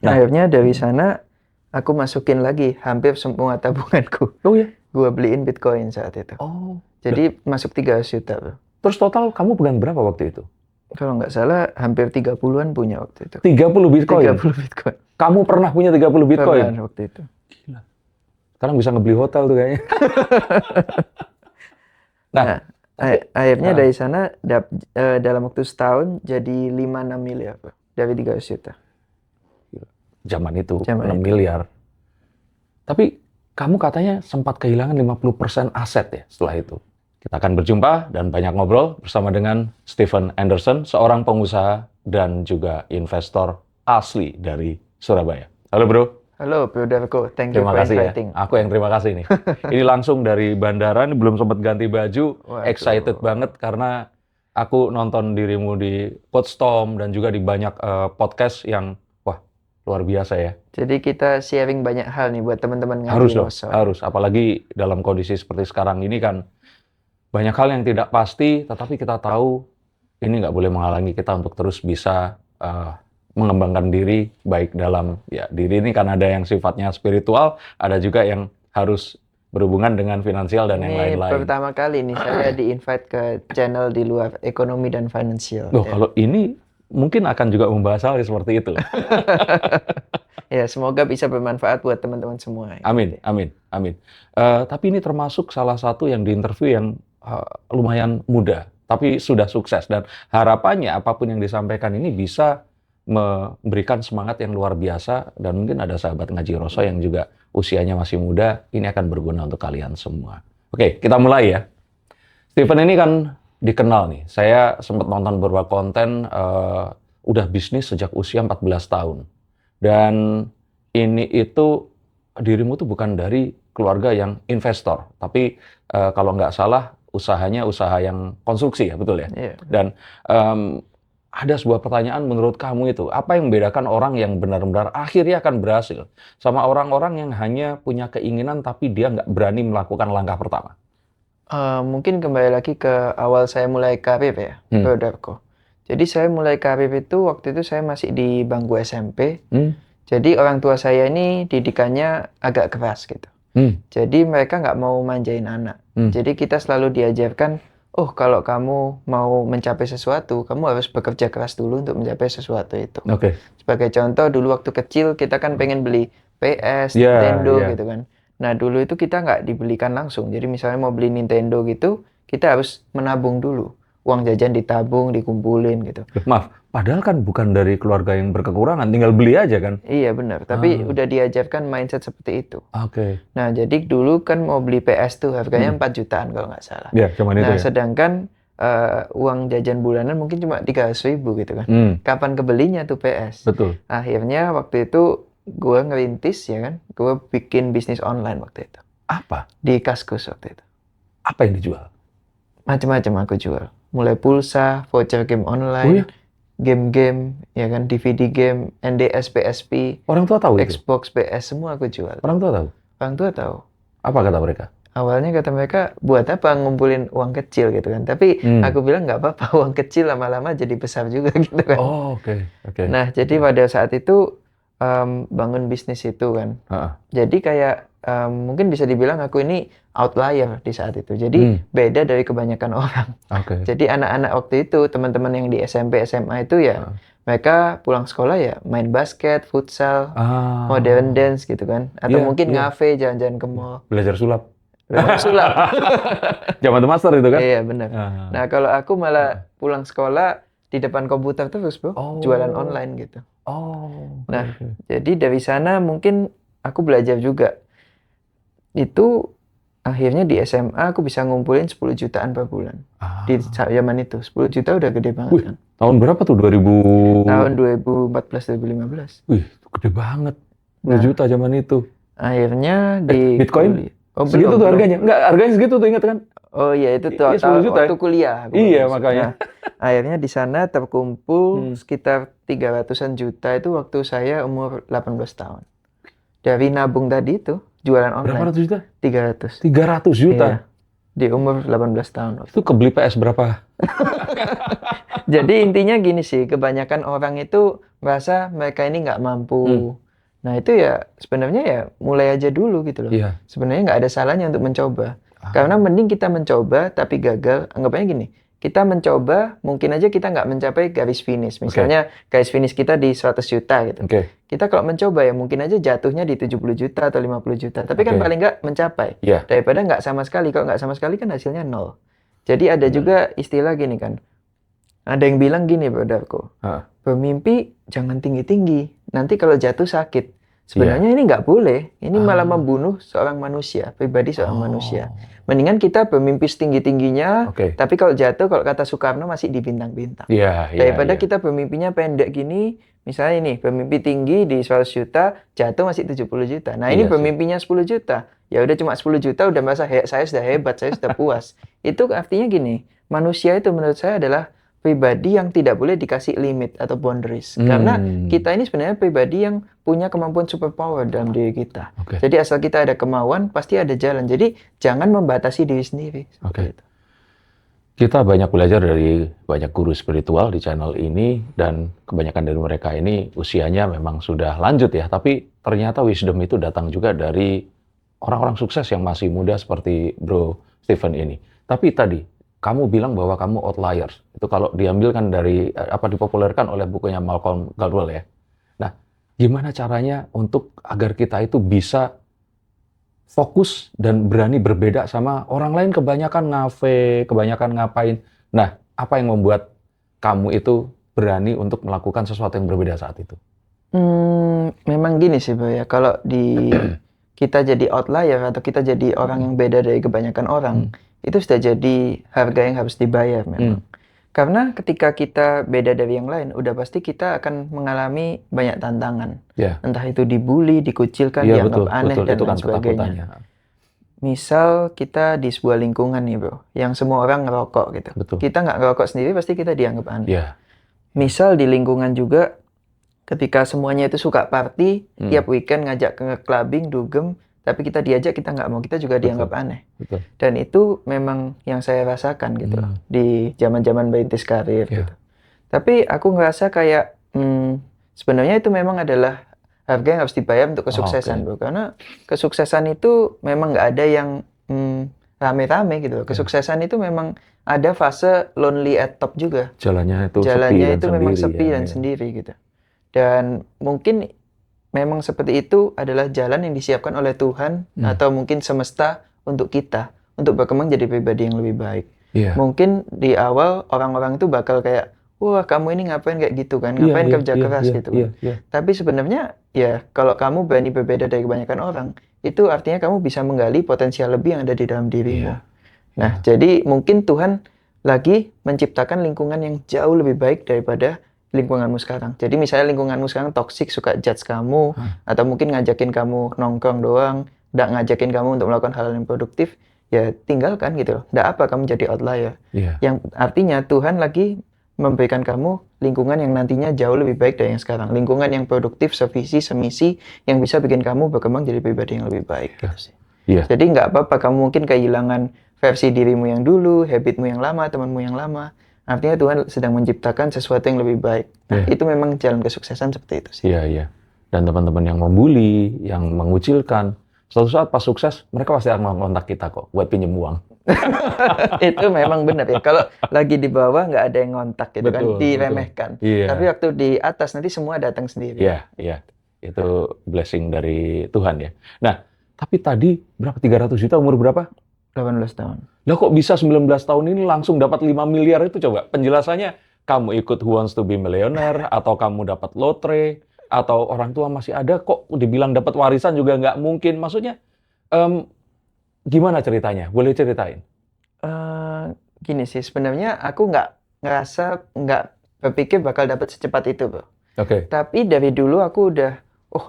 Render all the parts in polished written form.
Nah, Akhirnya dari sana aku masukin lagi hampir semua tabunganku. oh ya. Gua beliin Bitcoin saat itu. Oh. Jadi masuk 300 juta, Bro. Terus total kamu pegang berapa waktu itu? Kalau nggak salah hampir 30-an punya waktu itu. 30 Bitcoin. 30 Bitcoin. Kamu pernah punya 30 Bitcoin? Pernah waktu itu. Gila. Sekarang bisa ngebeli hotel tuh kayaknya. Nah, akhirnya dari sana dalam waktu setahun jadi 5-6 miliar, Bro. Dari 300 juta. Zaman itu, Zaman 6 itu. miliar. Tapi kamu katanya sempat kehilangan 50% aset ya setelah itu. Kita akan berjumpa dan banyak ngobrol bersama dengan Stephen Anderson, seorang pengusaha dan juga investor asli dari Surabaya. Halo bro. Halo Bro Darko, thank you Terima for kasih inviting. ya. Aku yang terima kasih nih. Ini langsung dari bandara, ini belum sempat ganti baju. Waduh. Excited banget karena aku nonton dirimu di Podstorm dan juga di banyak podcast yang wah luar biasa ya. Jadi kita sharing banyak hal nih buat teman-teman Harus ngaji dong, Rosso. harus. Apalagi dalam kondisi seperti sekarang ini kan banyak hal yang tidak pasti, tetapi kita tahu ini nggak boleh menghalangi kita untuk terus bisa mengembangkan diri, baik dalam ya diri ini kan ada yang sifatnya spiritual, ada juga yang harus berhubungan dengan finansial dan yang Ini lain-lain. pertama kali nih saya di-invite ke channel di luar ekonomi dan financial. Loh, Ya. kalau ini mungkin akan juga membahas hal seperti itu. Ya, semoga bisa bermanfaat buat teman-teman semua. Amin, amin, amin. Tapi ini termasuk salah satu yang diinterview yang lumayan muda, tapi sudah sukses. Dan harapannya apapun yang disampaikan ini bisa memberikan semangat yang luar biasa. Dan mungkin ada sahabat ngaji Rosso yang juga usianya masih muda, ini akan berguna untuk kalian semua. Oke, kita mulai ya. Stephen ini kan dikenal nih. Saya sempat nonton beberapa konten, udah bisnis sejak usia 14 tahun. Dan ini itu dirimu tuh bukan dari keluarga yang investor, tapi kalau nggak salah usahanya usaha yang konstruksi ya, betul ya? Iya. Dan ada sebuah pertanyaan menurut kamu itu, apa yang membedakan orang yang benar-benar akhirnya akan berhasil sama orang-orang yang hanya punya keinginan tapi dia nggak berani melakukan langkah pertama? Mungkin kembali lagi ke awal saya mulai karir ya, Bro Darko. Jadi saya mulai karir itu waktu itu saya masih di bangku SMP. Jadi orang tua saya ini didikannya agak keras gitu. Jadi mereka nggak mau manjain anak. Jadi kita selalu diajarkan, oh kalau kamu mau mencapai sesuatu, kamu harus bekerja keras dulu untuk mencapai sesuatu itu. Oke. Sebagai contoh, dulu waktu kecil kita kan pengen beli PS, Nintendo gitu kan. Nah dulu itu kita nggak dibelikan langsung. Jadi misalnya mau beli Nintendo gitu, kita harus menabung dulu. Uang jajan ditabung, dikumpulin gitu. Maaf, padahal kan bukan dari keluarga yang berkekurangan, tinggal beli aja kan? Iya benar, tapi udah diajarkan mindset seperti itu. Oke. Nah jadi dulu kan mau beli PS tuh harganya 4 jutaan kalau nggak salah. Ya, cuman itu Nah ya. sedangkan uang jajan bulanan mungkin cuma 300.000 gitu kan. Kapan kebelinya tuh PS? Betul. Akhirnya waktu itu gue ngerintis ya kan, gue bikin bisnis online waktu itu. Apa? Di Kaskus waktu itu. Apa yang dijual? Macam-macam aku jual. Mulai pulsa, voucher game online, game-game, ya kan, DVD game, NDS, PSP, Orang tua tahu itu? Xbox, PS, semua aku jual. Orang tua tahu? Orang tua tahu. Apa kata mereka? Awalnya kata mereka, buat apa ngumpulin uang kecil gitu kan. Tapi aku bilang nggak apa-apa, uang kecil lama-lama jadi besar juga gitu kan. Oh, oke. Nah, jadi pada saat itu bangun bisnis itu kan. Jadi kayak mungkin bisa dibilang aku ini outlier di saat itu. Jadi beda dari kebanyakan orang. Oke. Jadi anak-anak waktu itu, teman-teman yang di SMP, SMA itu ya mereka pulang sekolah ya main basket, futsal, modern dance gitu kan. Atau mungkin ngafe, jalan-jalan ke mall. Belajar sulap. Sulap. Zaman The Master itu kan? Iya benar. Nah kalau aku malah pulang sekolah di depan komputer terus bro, jualan online gitu. Nah jadi dari sana mungkin aku belajar juga. Itu akhirnya di SMA aku bisa ngumpulin 10 jutaan per bulan. Di zaman itu 10 juta udah gede banget kan. Tahun berapa tuh? 2000? Tahun 2014-2015. Wih, gede banget. 10 juta zaman itu. Akhirnya di Bitcoin? Oh, segitu tuh harganya? Enggak, harganya segitu tuh, ingat kan? Oh iya, itu tuh 10 juta waktu kuliah. Iya, makanya. Nah, akhirnya di sana terkumpul sekitar 300-an juta itu waktu saya umur 18 tahun. Dari nabung tadi itu, jualan online. Berapa ratus juta? 300. 300 juta? Iya. Di umur 18 tahun. Itu kebeli PS berapa? Jadi intinya gini sih, kebanyakan orang itu merasa mereka ini nggak mampu. Nah itu ya sebenarnya ya mulai aja dulu gitu loh. Iya. Sebenarnya nggak ada salahnya untuk mencoba. Ah. Karena mending kita mencoba tapi gagal. Anggapnya gini, kita mencoba mungkin aja kita nggak mencapai garis finish. Misalnya garis finish kita di 100 juta gitu. Kita kalau mencoba ya mungkin aja jatuhnya di 70 juta atau 50 juta. Tapi kan paling nggak mencapai. Iya. Daripada nggak sama sekali. Kalau nggak sama sekali kan hasilnya nol. Jadi ada juga istilah gini kan. Ada yang bilang gini, brotherku. Bermimpi jangan tinggi-tinggi. Nanti kalau jatuh sakit. Sebenarnya ini nggak boleh. Ini malah membunuh seorang manusia, pribadi seorang manusia. Mendingan kita bermimpi setinggi-tingginya, tapi kalau jatuh, kalau kata Soekarno masih di bintang-bintang. Daripada kita bermimpinya pendek gini, misalnya ini bermimpi tinggi di 100 juta, jatuh masih 70 juta. Nah ini bermimpinya 10 juta. Ya udah cuma 10 juta udah merasa saya sudah hebat, saya sudah puas. Itu artinya gini, manusia itu menurut saya adalah pribadi yang tidak boleh dikasih limit atau boundaries. Karena kita ini sebenarnya pribadi yang punya kemampuan superpower dalam diri kita. Jadi asal kita ada kemauan, pasti ada jalan. Jadi jangan membatasi diri sendiri. Kita banyak belajar dari banyak guru spiritual di channel ini, dan kebanyakan dari mereka ini usianya memang sudah lanjut ya. Tapi ternyata wisdom itu datang juga dari orang-orang sukses yang masih muda seperti Bro Stephen ini. Tapi tadi, kamu bilang bahwa kamu outliers. Itu kalau diambilkan dari dipopulerkan oleh bukunya Malcolm Gladwell ya. Nah, gimana caranya untuk agar kita itu bisa fokus dan berani berbeda sama orang lain kebanyakan ngafe, kebanyakan ngapain. Nah, apa yang membuat kamu itu berani untuk melakukan sesuatu yang berbeda saat itu? Memang gini sih, Bro ya. Kalau kita jadi outlier atau kita jadi orang yang beda dari kebanyakan orang, itu sudah jadi harga yang harus dibayar memang. Karena ketika kita beda dari yang lain, udah pasti kita akan mengalami banyak tantangan. Entah itu dibully, dikucilkan, dianggap aneh, dan lain sebagainya. Misal kita di sebuah lingkungan nih, Bro, yang semua orang ngerokok gitu. Kita nggak ngerokok sendiri, pasti kita dianggap aneh. Misal di lingkungan juga, ketika semuanya itu suka party, tiap weekend ngajak ke clubbing, dugem, tapi kita diajak, kita nggak mau, kita juga dianggap aneh. Dan itu memang yang saya rasakan gitu di zaman-zaman merintis karir gitu. Tapi aku ngerasa kayak sebenarnya itu memang adalah harga yang harus dibayar untuk kesuksesan, Bro. Karena kesuksesan itu memang nggak ada yang rame-rame gitu. Kesuksesan itu memang ada fase lonely at top juga. Jalannya itu memang sepi dan sendiri gitu. Dan mungkin memang seperti itu adalah jalan yang disiapkan oleh Tuhan atau mungkin semesta untuk kita, untuk berkembang jadi pribadi yang lebih baik. Mungkin di awal orang-orang itu bakal kayak, wah kamu ini ngapain kayak gitu kan, ngapain kerja keras gitu kan. Tapi sebenarnya ya kalau kamu berani berbeda dari kebanyakan orang, itu artinya kamu bisa menggali potensial lebih yang ada di dalam dirimu. Nah jadi mungkin Tuhan lagi menciptakan lingkungan yang jauh lebih baik daripada lingkunganmu sekarang. Jadi misalnya lingkunganmu sekarang toksik, suka judge kamu, atau mungkin ngajakin kamu nongkrong doang, nggak ngajakin kamu untuk melakukan hal yang produktif, ya tinggalkan gitu loh. Nggak apa kamu jadi outlier. Yang artinya Tuhan lagi memberikan kamu lingkungan yang nantinya jauh lebih baik dari yang sekarang. Lingkungan yang produktif, sevisi, semisi, yang bisa bikin kamu berkembang jadi pribadi yang lebih baik. Jadi nggak apa-apa kamu mungkin kehilangan versi dirimu yang dulu, habitmu yang lama, temanmu yang lama. Artinya Tuhan sedang menciptakan sesuatu yang lebih baik. Nah, itu memang jalan kesuksesan seperti itu sih. Dan teman-teman yang membuli, yang mengucilkan, suatu saat pas sukses, mereka pasti akan mengontak kita kok buat pinjem uang. Itu memang benar ya. Kalau lagi di bawah nggak ada yang ngontak gitu kan, diremehkan. Tapi waktu di atas nanti semua datang sendiri. Itu blessing dari Tuhan ya. Nah, tapi tadi berapa? 300 juta umur berapa? 18 tahun. Lah kok bisa 19 tahun ini langsung dapat 5 miliar itu coba? Penjelasannya, kamu ikut Who Wants to be Millionaire, atau kamu dapat lotre, atau orang tua masih ada, kok dibilang dapat warisan juga nggak mungkin. Maksudnya, gimana ceritanya? Boleh ceritain? Gini sih, sebenarnya aku nggak berpikir bakal dapat secepat itu, Bro. Tapi dari dulu aku udah,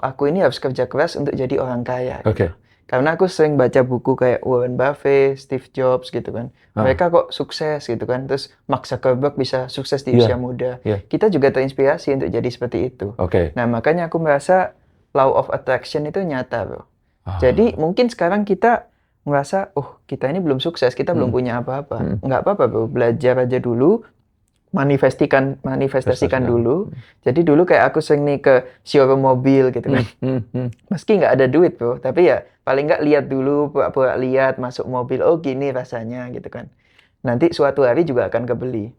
aku ini harus kerja keras untuk jadi orang kaya. Gitu. Karena aku sering baca buku kayak Warren Buffett, Steve Jobs gitu kan. Mereka kok sukses gitu kan. Terus Mark Zuckerberg bisa sukses di usia muda. Kita juga terinspirasi untuk jadi seperti itu. Nah makanya aku merasa law of attraction itu nyata, Bro. Jadi mungkin sekarang kita merasa, kita ini belum sukses, kita belum punya apa-apa. Nggak apa-apa, Bro. Belajar aja dulu. manifestasikan dulu. Jadi dulu kayak aku sering nih ke showroom mobil gitu kan. Meski nggak ada duit bro, tapi ya paling nggak lihat dulu, pura-pura lihat masuk mobil, oh gini rasanya gitu kan. Nanti suatu hari juga akan kebeli.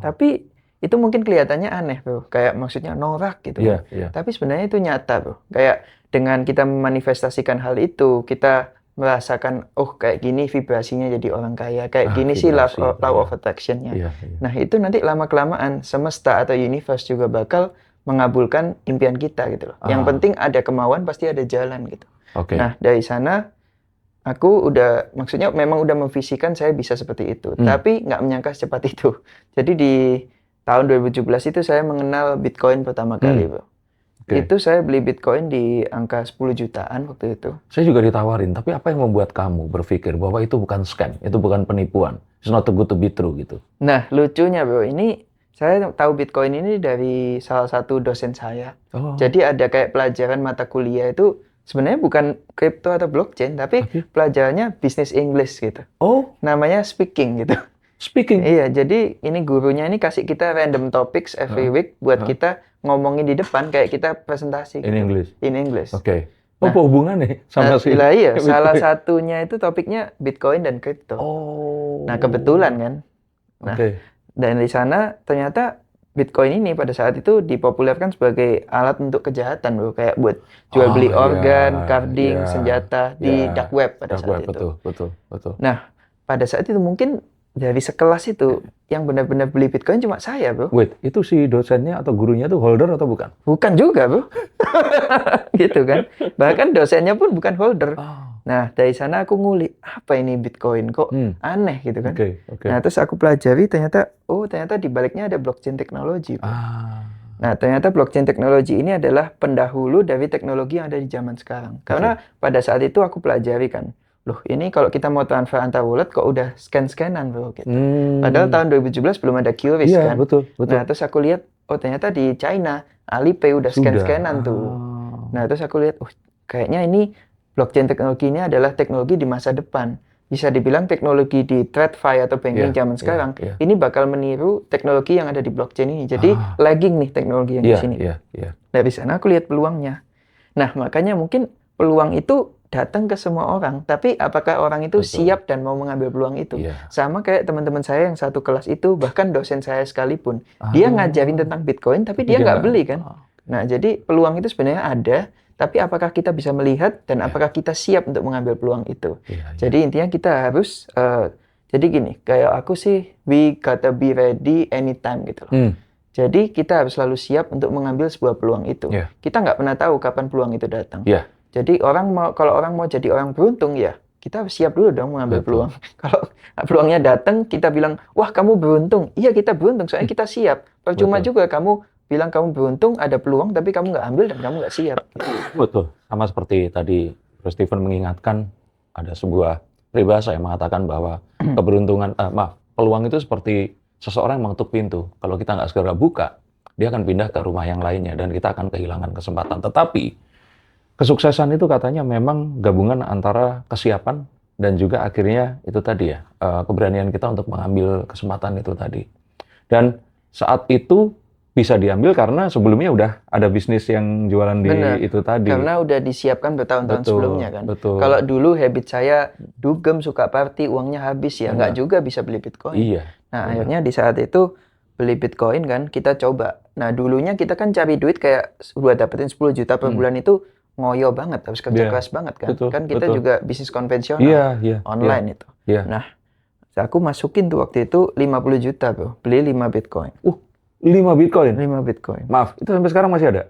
Tapi itu mungkin kelihatannya aneh bro, kayak maksudnya norak gitu kan. Tapi sebenarnya itu nyata bro. Kayak dengan kita memanifestasikan hal itu, kita merasakan, oh kayak gini vibrasinya jadi orang kaya, kayak gini sih law of attraction-nya. Nah itu nanti lama-kelamaan semesta atau universe juga bakal mengabulkan impian kita gitu loh. Yang penting ada kemauan, pasti ada jalan gitu. Nah dari sana aku maksudnya memang udah memvisikan saya bisa seperti itu, tapi nggak menyangka secepat itu. Jadi di tahun 2017 itu saya mengenal Bitcoin pertama kali bro. Itu saya beli Bitcoin di angka 10 jutaan waktu itu. Saya juga ditawarin, tapi apa yang membuat kamu berpikir bahwa itu bukan scam, itu bukan penipuan, it's not too good to be true gitu? Nah, lucunya bro, ini saya tahu Bitcoin ini dari salah satu dosen saya. Jadi ada kayak pelajaran mata kuliah itu sebenarnya bukan crypto atau blockchain, tapi pelajarannya business English gitu. Namanya speaking gitu. Speaking? Iya, jadi ini gurunya ini kasih kita random topics every week buat kita ngomongin di depan kayak kita presentasi. In English? In English. Oke. Apa hubungannya sama si? Iya, salah satunya itu topiknya Bitcoin dan crypto. Nah, kebetulan kan. Nah, dan di sana ternyata Bitcoin ini pada saat itu dipopulerkan sebagai alat untuk kejahatan, bro. Kayak buat jual beli organ, carding, senjata di dark web pada saat itu. Betul. Nah, pada saat itu mungkin dari sekelas itu yang benar-benar beli Bitcoin cuma saya, bro. Wait, itu si dosennya atau gurunya tuh holder atau bukan? Bukan juga, bro. Gitu kan. Bahkan dosennya pun bukan holder. Nah, dari sana aku ngulik, apa ini Bitcoin? Kok aneh gitu kan. Nah, terus aku pelajari ternyata di baliknya ada blockchain teknologi. Nah, ternyata blockchain teknologi ini adalah pendahulu dari teknologi yang ada di zaman sekarang. Karena pada saat itu aku pelajari kan, loh ini kalau kita mau transfer antar wallet kok udah scan-scanan bro gitu. Padahal tahun 2017 belum ada QRIS kan. Betul. Nah, terus aku lihat, ternyata di China Alipay udah scan-scanan tuh. Nah, terus aku lihat, kayaknya ini blockchain teknologi ini adalah teknologi di masa depan. Bisa dibilang teknologi di TradFi atau banking zaman sekarang, ini bakal meniru teknologi yang ada di blockchain ini. Jadi lagging nih teknologi yang di sini. Dari sana aku lihat peluangnya. Nah, makanya mungkin peluang itu datang ke semua orang, tapi apakah orang itu siap dan mau mengambil peluang itu? Sama kayak teman-teman saya yang satu kelas itu, bahkan dosen saya sekalipun, dia ngajarin tentang Bitcoin, tapi dia nggak beli kan? Nah, jadi peluang itu sebenarnya ada, tapi apakah kita bisa melihat dan apakah kita siap untuk mengambil peluang itu? Jadi intinya kita harus, jadi gini, kayak aku sih, we gotta be ready anytime gitu loh. Jadi kita harus selalu siap untuk mengambil sebuah peluang itu. Kita nggak pernah tahu kapan peluang itu datang. Jadi kalau orang mau jadi orang beruntung ya, kita harus siap dulu dong mengambil peluang. Kalau peluangnya datang, kita bilang, wah kamu beruntung. Iya kita beruntung, soalnya kita siap. Percuma juga kamu bilang kamu beruntung, ada peluang, tapi kamu nggak ambil dan kamu nggak siap. Betul. Sama seperti tadi Bro Steven mengingatkan, ada sebuah peribahasa yang mengatakan bahwa peluang itu seperti seseorang yang mengetuk pintu. Kalau kita nggak segera buka, dia akan pindah ke rumah yang lainnya dan kita akan kehilangan kesempatan. Tetapi kesuksesan itu katanya memang gabungan antara kesiapan dan juga akhirnya itu tadi ya, keberanian kita untuk mengambil kesempatan itu tadi. Dan saat itu bisa diambil karena sebelumnya udah ada bisnis yang jualan di itu tadi. Karena udah disiapkan bertahun-tahun sebelumnya kan. Kalau dulu habit saya dugem, suka party, uangnya habis ya, nggak juga bisa beli Bitcoin. Nah, akhirnya di saat itu beli Bitcoin kan, kita coba. Nah, dulunya kita kan cari duit kayak buat dapetin 10 juta per bulan itu ngoyo banget, harus kerja keras banget kan. Kan kita juga bisnis konvensional, online itu. Nah, aku masukin tuh waktu itu 50 juta bro, beli 5 Bitcoin. 5 Bitcoin? 5 Bitcoin. Maaf, itu sampai sekarang masih ada?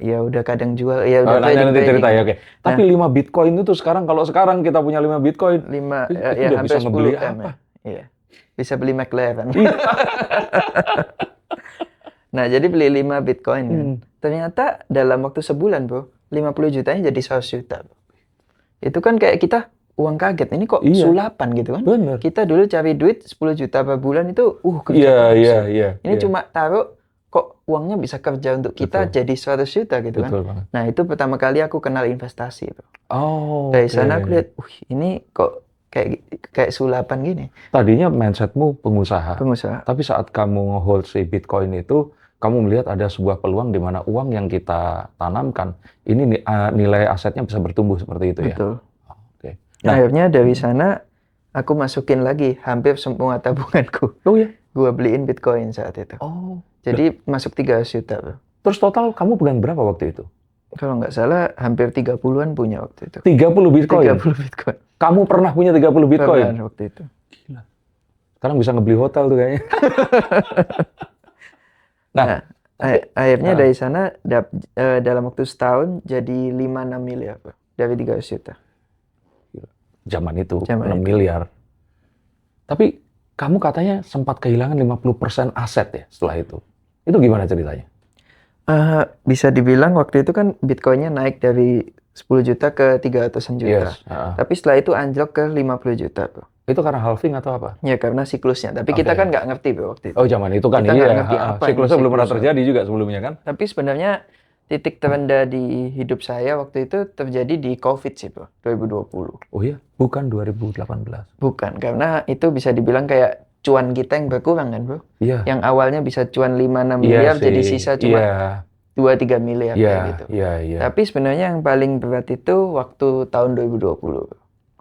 Ya udah kadang jual, ya udah nanti cerita ya, oke. Tapi 5 Bitcoin itu sekarang, kalau sekarang kita punya 5 Bitcoin, 5, ya hampir 10 M ya. Iya. Bisa beli McLaren. Nah, jadi beli 5 Bitcoin kan. Ternyata dalam waktu sebulan bro, 50 jutanya jadi 100 juta. Itu kan kayak kita uang kaget. Ini kok sulapan gitu kan. Bener. Kita dulu cari duit 10 juta per bulan itu kerja. Ini cuma taruh, kok uangnya bisa kerja untuk kita jadi 100 juta gitu kan. Banget. Nah, itu pertama kali aku kenal investasi. Dari sana aku lihat, ini kok kayak sulapan gini. Tadinya mindsetmu pengusaha. Pengusaha. Tapi saat kamu nge-hold si Bitcoin itu, kamu melihat ada sebuah peluang di mana uang yang kita tanamkan, ini nilai asetnya bisa bertumbuh seperti itu ya? Betul. Oke. Nah, akhirnya dari sana, aku masukin lagi hampir semua tabunganku. Oh ya? Gua beliin Bitcoin saat itu. Oh. Jadi masuk 300 juta, bro. Terus total kamu pegang berapa waktu itu? Kalau nggak salah, hampir 30-an punya waktu itu. 30 Bitcoin? 30 Bitcoin. Kamu pernah punya 30 Bitcoin? Pernah waktu itu. Gila. Sekarang bisa ngebeli hotel tuh kayaknya. Nah, akhirnya dari sana dalam waktu setahun jadi 5-6 miliar, bro. Dari 300 juta. Zaman itu 6 miliar. Tapi kamu katanya sempat kehilangan 50% aset ya setelah itu. Itu gimana ceritanya? Bisa dibilang waktu itu kan Bitcoinnya naik dari 10 juta ke 300-an juta. Yes. Tapi setelah itu anjlok ke 50 juta, bro. Itu karena halving atau apa? Ya karena siklusnya. Tapi kita kan nggak ngerti, bro, waktu itu. Oh, zaman itu kan kita iya. nggak ngerti apa siklusnya belum pernah siklusnya. terjadi juga sebelumnya kan? Tapi sebenarnya titik terendah di hidup saya waktu itu terjadi di COVID sih, bro. 2020. Oh iya? Bukan 2018? Bukan, karena itu bisa dibilang kayak cuan kita yang berkurang kan, bro. Iya. Yang awalnya bisa cuan 5-6 miliar jadi sisa cuma 2-3 miliar kayak gitu. Iya. Tapi sebenarnya yang paling berat itu waktu tahun 2020.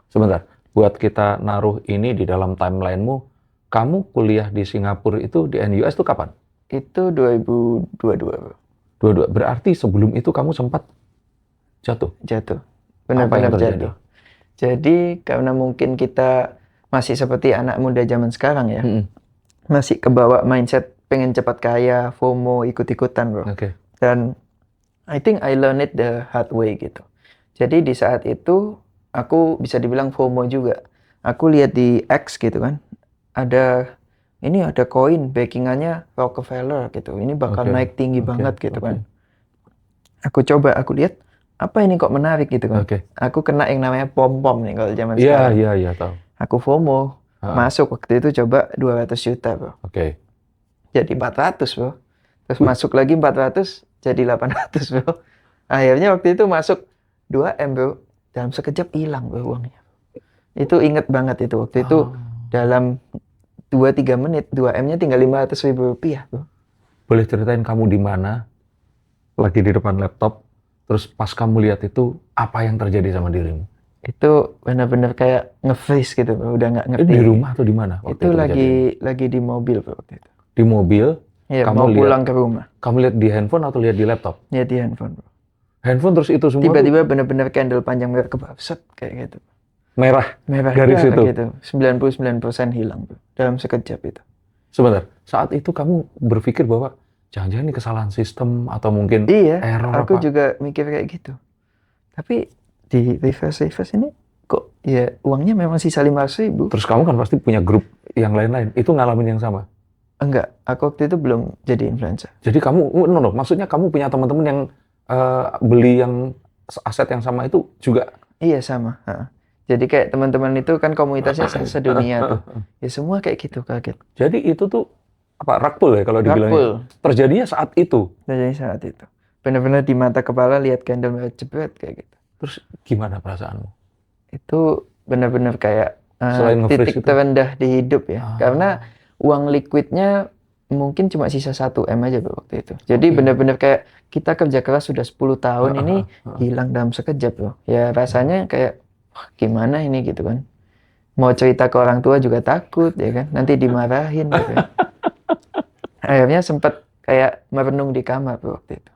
Sebentar, buat kita naruh ini di dalam timelinemu, kamu kuliah di Singapura itu di NUS itu kapan? Itu 2022, bro. 22. Berarti sebelum itu kamu sempat jatuh? Jatuh. Apa yang Benar-benar terjadi? jatuh. Jadi karena mungkin kita masih seperti anak muda zaman sekarang ya. Masih kebawa mindset pengen cepat kaya, FOMO, ikut-ikutan, bro. Oke. Dan I think I learned it the hard way gitu. Jadi di saat itu aku bisa dibilang FOMO juga. Aku lihat di X gitu kan, ada koin backingannya Rockefeller gitu. Ini bakal naik tinggi banget gitu kan. Aku lihat apa ini kok menarik gitu kan. Aku kena yang namanya pom-pom nih kalau zaman sekarang. Iya, tahu. Aku FOMO. Masuk waktu itu coba 200 juta, bro. Jadi 400, bro. Terus masuk lagi 400, jadi 800, bro. Akhirnya waktu itu masuk 2M, bro. Dalam sekejap hilang, bro, uangnya. Itu inget banget itu. Waktu itu dalam 2-3 menit, 2M-nya tinggal 500.000 rupiah, bro. Boleh ceritain kamu di mana? Lagi di depan laptop, terus pas kamu lihat itu, apa yang terjadi sama dirimu? Itu benar-benar kayak nge-freeze gitu, bro. Udah nggak ngerti. Di rumah atau di mana? Itu lagi di mobil, bro, waktu itu. Di mobil? Iya, mau pulang ke rumah. Kamu lihat di handphone atau lihat di laptop? Lihat di handphone, bro. Handphone terus itu semua? Tiba-tiba benar-benar candle panjang merah ke bawah, set, kayak gitu. Merah garis itu? Gitu. 99% hilang, bro. Dalam sekejap itu. Sebentar, saat itu kamu berpikir bahwa jangan-jangan ini kesalahan sistem atau mungkin error aku apa? juga mikir kayak gitu. Tapi di reverse ini kok ya uangnya memang sisa 500.000. Terus kamu kan pasti punya grup yang lain-lain. Itu ngalamin yang sama? Enggak, aku waktu itu belum jadi influencer. Jadi kamu, maksudnya kamu punya teman-teman yang beli yang aset yang sama itu juga? Iya, sama. Jadi kayak teman-teman itu kan komunitasnya sedunia tuh. Ya semua kayak gitu, kaget. Jadi itu tuh apa, rug pull ya kalau dibilangnya? Rug pull. Terjadinya saat itu? Terjadi saat itu. Benar-benar di mata kepala lihat candle merah jebret kayak gitu. Terus gimana perasaanmu? Itu benar-benar kayak titik itu? terendah di hidup ya. Karena uang liquidnya mungkin cuma sisa 1M aja, bro, waktu itu. Jadi benar-benar kayak kita kerja keras sudah 10 tahun ini hilang dalam sekejap, bro. Ya rasanya kayak wah, gimana ini gitu kan. Mau cerita ke orang tua juga takut ya kan. Nanti dimarahin gitu kan. Akhirnya sempat kayak merenung di kamar, bro, waktu itu.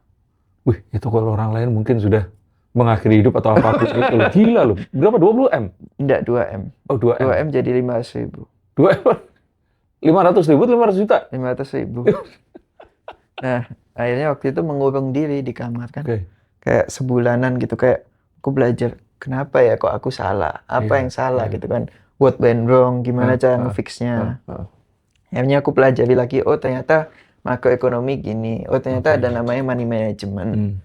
Wih, itu kalau orang lain mungkin sudah mengakhiri hidup atau apapun itu. Gila loh. Berapa? 20M? Enggak, 2M. Oh, 2M. 2M jadi 500.000. 2M? 500.000, 500 juta? 500.000. Nah, akhirnya waktu itu mengurung diri di kamar kan. Kayak sebulanan gitu. Kayak aku belajar, kenapa ya kok aku salah? Apa yang salah gitu kan. What went wrong? Gimana cara nge-fix-nya? Akhirnya aku pelajari lagi, oh ternyata makroekonomi gini. Oh ternyata ada namanya money management.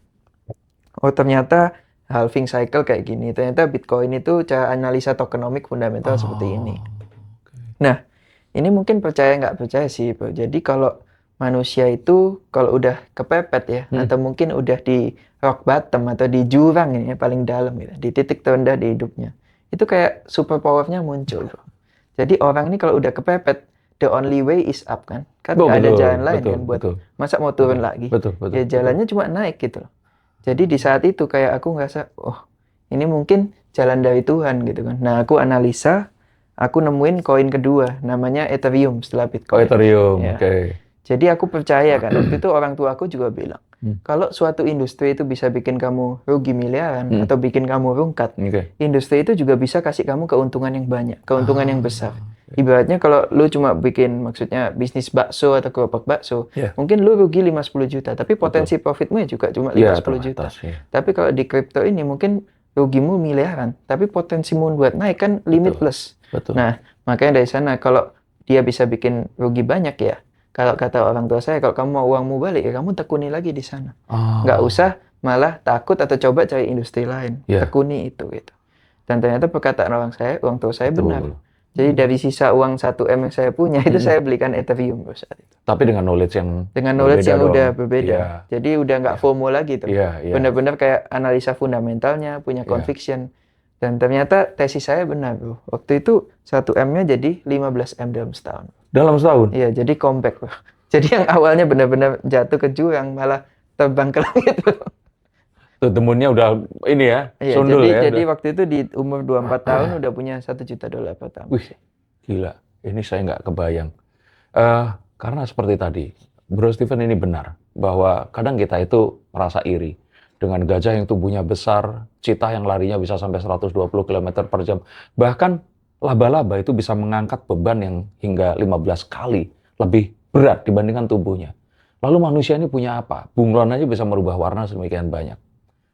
Oh ternyata halving cycle kayak gini. Ternyata Bitcoin itu cara analisa tokenomik fundamental seperti ini. Nah, ini mungkin percaya nggak percaya sih, bro. Jadi kalau manusia itu kalau udah kepepet ya, atau mungkin udah di rock bottom atau di jurang ini paling dalam gitu, di titik terendah di hidupnya, itu kayak super power-nya muncul, bro. Jadi orang ini kalau udah kepepet, the only way is up kan. Kan nggak ada jalan lain kan buat masa mau turun lagi. Ya jalannya cuma naik gitu loh. Jadi di saat itu kayak aku ngerasa, oh ini mungkin jalan dari Tuhan gitu kan. Nah aku analisa, aku nemuin koin kedua, namanya Ethereum setelah Bitcoin. Oh Ethereum, Ya. oke. Jadi aku percaya kan, waktu itu orang tua aku juga bilang, kalau suatu industri itu bisa bikin kamu rugi miliaran atau bikin kamu rungkat, industri itu juga bisa kasih kamu keuntungan yang banyak, keuntungan yang besar. Ibaratnya kalau lu cuma bikin maksudnya bisnis bakso atau gerobak bakso, mungkin lu rugi 5-10 juta, tapi potensi profitmu juga cuma 5-10 juta. Tapi kalau di kripto ini mungkin rugimu miliaran, tapi potensimu buat naik kan limitless. Nah, makanya dari sana kalau dia bisa bikin rugi banyak ya, kalau kata orang tua saya, kalau kamu mau uangmu balik, ya kamu tekuni lagi di sana. Nggak usah malah takut atau coba cari industri lain. Tekuni itu gitu. Dan ternyata perkataan orang tua saya benar. Jadi dari sisa uang 1M yang saya punya, itu saya belikan Ethereum saat itu. Tapi dengan knowledge yang udah berbeda. Jadi udah nggak FOMO lagi tuh. Benar-benar kayak analisa fundamentalnya, punya conviction. Dan ternyata tesis saya benar, bro. Waktu itu 1M-nya jadi 15M dalam setahun. Dalam setahun? Iya, jadi compact, bro. Jadi yang awalnya benar-benar jatuh ke jurang, malah terbang ke langit, bro. Tuh, temunnya udah ini ya, sundul ya. Jadi waktu itu di umur 24 tahun udah punya $1 juta per tahun. Wih, gila. Ini saya nggak kebayang. Karena seperti tadi, Bro Steven ini benar, bahwa kadang kita itu merasa iri. Dengan gajah yang tubuhnya besar, cheetah yang larinya bisa sampai 120 km per jam. Bahkan laba-laba itu bisa mengangkat beban yang hingga 15 kali lebih berat dibandingkan tubuhnya. Lalu manusia ini punya apa? Bunglon aja bisa merubah warna sedemikian banyak.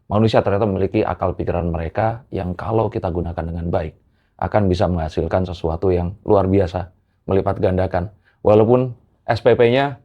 Manusia ternyata memiliki akal pikiran mereka yang kalau kita gunakan dengan baik, akan bisa menghasilkan sesuatu yang luar biasa, melipat gandakan. Walaupun SPP-nya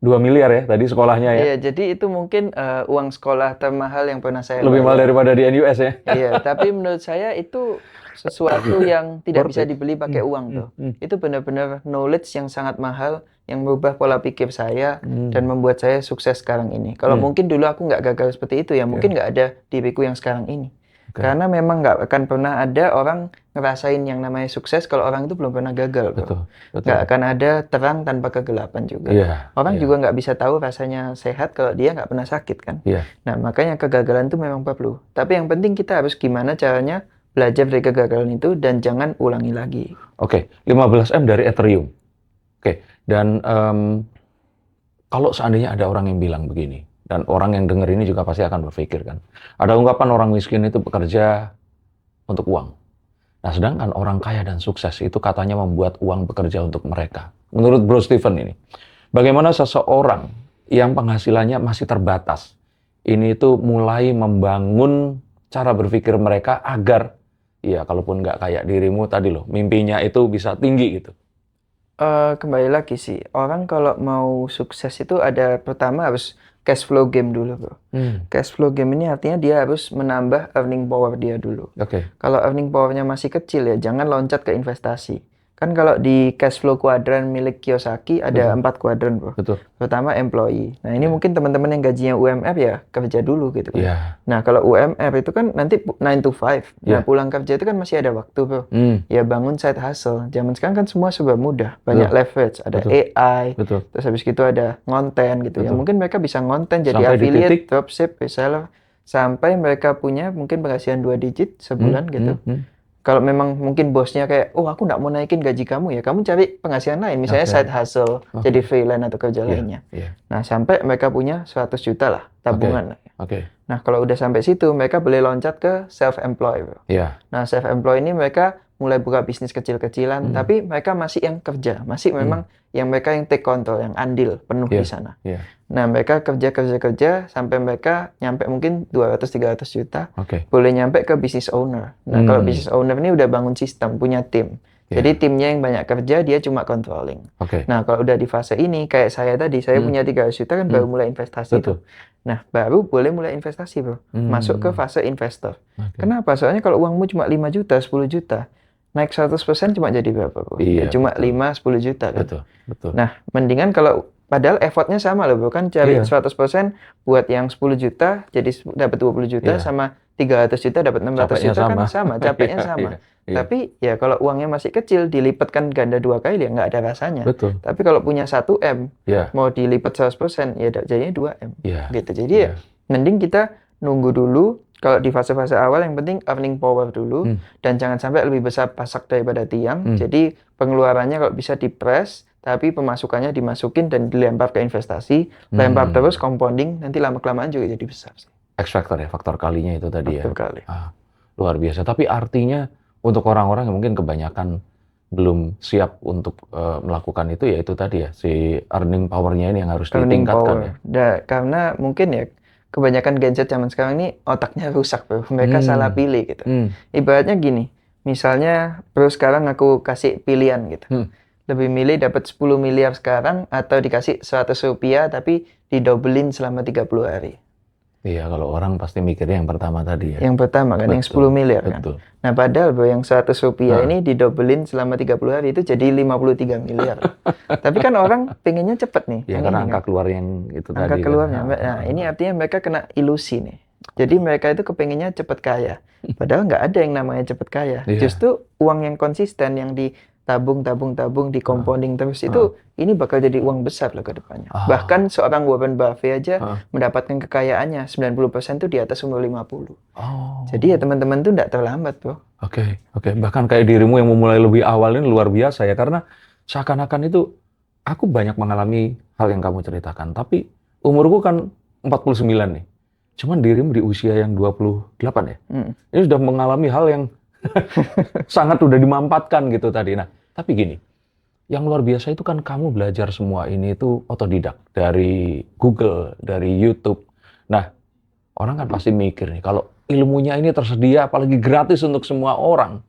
2 miliar ya, tadi sekolahnya ya. Iya, jadi itu mungkin uang sekolah termahal yang pernah saya lebih mahal daripada di NUS ya. Iya, tapi menurut saya itu sesuatu yang tidak bisa dibeli pakai uang tuh. Itu benar-benar knowledge yang sangat mahal, yang merubah pola pikir saya dan membuat saya sukses sekarang ini. Kalau mungkin dulu aku nggak gagal seperti itu ya, mungkin nggak ada diriku yang sekarang ini. Karena memang nggak akan pernah ada orang ngerasain yang namanya sukses kalau orang itu belum pernah gagal. Betul. Nggak akan ada terang tanpa kegelapan juga. Orang juga nggak bisa tahu rasanya sehat kalau dia nggak pernah sakit kan. Nah makanya kegagalan itu memang perlu. Tapi yang penting kita harus gimana caranya belajar dari kegagalan itu dan jangan ulangi lagi. Oke, 15M dari Ethereum. Oke, dan kalau seandainya ada orang yang bilang begini, dan orang yang dengar ini juga pasti akan berpikir kan. Ada ungkapan orang miskin itu bekerja untuk uang. Nah, sedangkan orang kaya dan sukses itu katanya membuat uang bekerja untuk mereka. Menurut Bro Steven ini, bagaimana seseorang yang penghasilannya masih terbatas, ini itu mulai membangun cara berpikir mereka agar, ya kalaupun nggak kayak dirimu tadi loh, mimpinya itu bisa tinggi gitu. Kembali lagi sih, orang kalau mau sukses itu ada pertama harus cash flow game dulu, bro. Cash flow game ini artinya dia harus menambah earning power dia dulu. Kalau earning powernya masih kecil ya jangan loncat ke investasi. Kan kalau di cash flow kuadran milik Kiyosaki ada 4 kuadran, bro. Pertama employee. Nah ini mungkin teman-teman yang gajinya UMR ya kerja dulu gitu kan. Nah kalau UMR itu kan nanti 9 to 5. Nah pulang kerja itu kan masih ada waktu, bro. Ya bangun side hustle. Zaman sekarang kan semua serba mudah. Banyak leverage. Ada AI. Terus habis gitu ada konten gitu. Ya mungkin mereka bisa konten jadi sampai affiliate, dropship, reseller. Sampai mereka punya mungkin penghasilan 2 digit sebulan gitu. Kalau memang mungkin bosnya kayak, oh aku nggak mau naikin gaji kamu ya, kamu cari penghasilan lain, misalnya side hustle, jadi freelance atau kerja lainnya. Nah sampai mereka punya 100 juta lah tabungan. Nah kalau udah sampai situ, mereka boleh loncat ke self-employed. Nah self-employed ini mereka mulai buka bisnis kecil-kecilan, tapi mereka masih yang kerja, masih memang yang mereka yang take control, yang andil penuh di sana. Nah mereka kerja sampai mereka nyampe mungkin 200-300 juta, boleh nyampe ke business owner. Nah kalau business owner ini udah bangun sistem, punya tim. Jadi timnya yang banyak kerja, dia cuma controlling. Nah kalau udah di fase ini, kayak saya tadi, saya punya 300 juta kan baru mulai investasi itu. Nah baru boleh mulai investasi, bro. Masuk ke fase investor. Kenapa? Soalnya kalau uangmu cuma 5 juta, 10 juta, naik 100% cuma jadi berapa, bro? Cuma 5-10 juta kan. Nah mendingan kalau padahal effortnya sama loh, bro. Kan cari 100% buat yang 10 juta, jadi dapat 20 juta, sama 300 juta dapat 600 Capeknya juta kan sama. sama, capeknya Iya, sama. iya, iya. Tapi ya kalau uangnya masih kecil, dilipatkan ganda 2 kali ya nggak ada rasanya. Betul. Tapi kalau punya 1M, Iya, mau dilipat 100%, ya jadinya 2M. iya, Gitu. Jadi ya iya. mending kita nunggu dulu. Kalau di fase-fase awal yang penting earning power dulu. Dan jangan sampai lebih besar pasak daripada tiang. Jadi pengeluarannya kalau bisa di-press, tapi pemasukannya dimasukin dan dilempar ke investasi. Lempar terus, compounding, nanti lama-kelamaan juga jadi besar sih. X factor ya, faktor kalinya itu tadi ya. Faktor kali. Luar biasa. Tapi artinya untuk orang-orang yang mungkin kebanyakan belum siap untuk melakukan itu, ya itu tadi ya, si earning power-nya ini yang harus Earning ditingkatkan power. Karena mungkin ya, kebanyakan gadget zaman sekarang ini otaknya rusak, bro. Mereka salah pilih gitu. Ibaratnya gini, misalnya bro sekarang aku kasih pilihan gitu. Lebih milih dapat 10 miliar sekarang atau dikasih 100 rupiah tapi didobelin selama 30 hari. Iya, kalau orang pasti mikirnya yang pertama tadi ya. Yang pertama kan, yang 10 miliar kan. Betul. Nah padahal bro yang 100 rupiah ini didobelin selama 30 hari itu jadi 53 miliar. Tapi kan orang pengennya cepet nih. Ya karena angka keluar yang itu angka tadi. keluarnya. Kan. Nah ini artinya mereka kena ilusi nih. Jadi mereka itu kepengennya cepet kaya. Padahal nggak ada yang namanya cepet kaya. Justru uang yang konsisten yang ditabung, di compounding terus itu ini bakal jadi uang besar loh ke depannya. Bahkan seorang Warren Buffett aja mendapatkan kekayaannya 90% tuh di atas umur 50. Jadi ya teman-teman tuh nggak terlambat, bro. Oke. Bahkan kayak dirimu yang memulai lebih awal ini luar biasa ya, karena seakan-akan itu aku banyak mengalami hal yang kamu ceritakan, tapi umurku kan 49 nih. Cuman dirimu di usia yang 28 ya. Ini sudah mengalami hal yang sangat udah dimampatkan gitu tadi. Nah, tapi gini, yang luar biasa itu kan kamu belajar semua ini itu otodidak dari Google, dari YouTube. Nah, orang kan pasti mikir nih, kalau ilmunya ini tersedia, apalagi gratis untuk semua orang,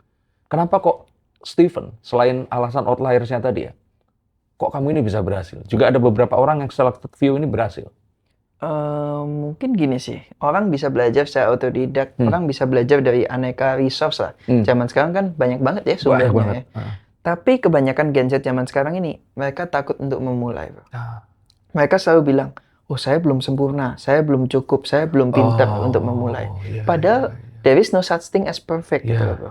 kenapa kok Stephen, selain alasan outliersnya tadi ya, kok kamu ini bisa berhasil? Juga ada beberapa orang yang selected few ini berhasil. Mungkin gini sih, orang bisa belajar secara otodidak, orang bisa belajar dari aneka resource lah. Zaman sekarang kan banyak banget ya sumbernya ya. Tapi kebanyakan gadget zaman sekarang ini, mereka takut untuk memulai, bro. Mereka selalu bilang, oh saya belum sempurna, saya belum cukup, saya belum pintar untuk memulai. Padahal there is no such thing as perfect gitu loh, bro.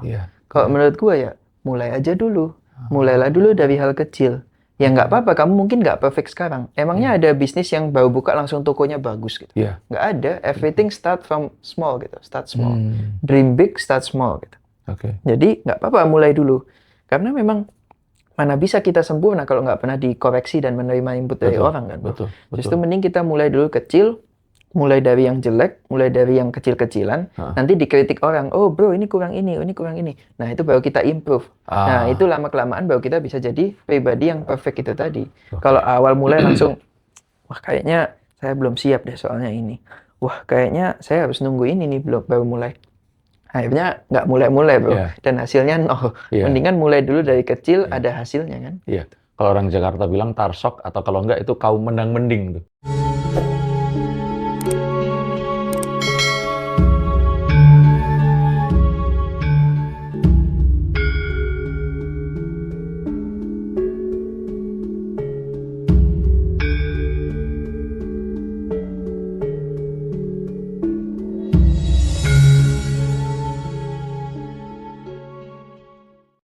Kalau menurut gue ya, mulai aja dulu. Mulailah dulu dari hal kecil. Ya nggak apa-apa, kamu mungkin nggak perfect sekarang. Emangnya ada bisnis yang baru buka langsung tokonya bagus gitu? Nggak ada. Everything start from small gitu. Start small. Dream big, start small gitu. Jadi nggak apa-apa, mulai dulu. Karena memang mana bisa kita sempurna kalau nggak pernah dikoreksi dan menerima input dari orang kan. Betul. Justru mending kita mulai dulu kecil, mulai dari yang jelek, mulai dari yang kecil-kecilan, nanti dikritik orang, oh bro ini kurang ini kurang ini. Nah itu baru kita improve. Nah itu lama-kelamaan baru kita bisa jadi pribadi yang perfect itu tadi. Kalau awal mulai langsung, wah kayaknya saya belum siap deh soalnya ini. Wah kayaknya saya harus nunggu ini nih baru mulai. Akhirnya nggak mulai-mulai bro, dan hasilnya nol. Mendingan mulai dulu dari kecil, ada hasilnya kan. Kalau orang Jakarta bilang tarsok, atau kalau enggak itu kaum menang mending tuh.